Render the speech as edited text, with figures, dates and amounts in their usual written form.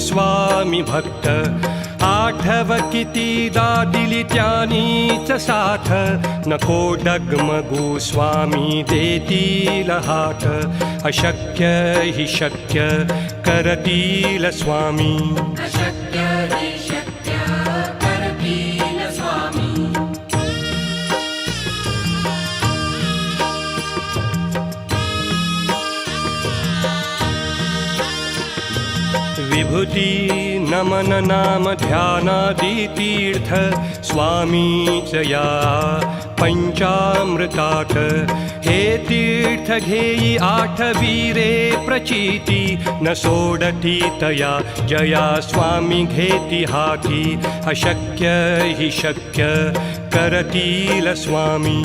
गोस्वामी भक्त आठव कितीदा दिली त्यानीच साथ नको डगमगू स्वामी देतील हात अशक्य हि शक्य करतील स्वामी अशक्य हि शक्य करतील स्वामी विभूती नमन नाम ध्यानादि तीर्थ स्वामीच या पंचामृतात हे तीर्थ घेई आठवीरे प्रचिती न सोडती तया जया स्वामी घेती हाती अशक्य हि शक्य करतील स्वामी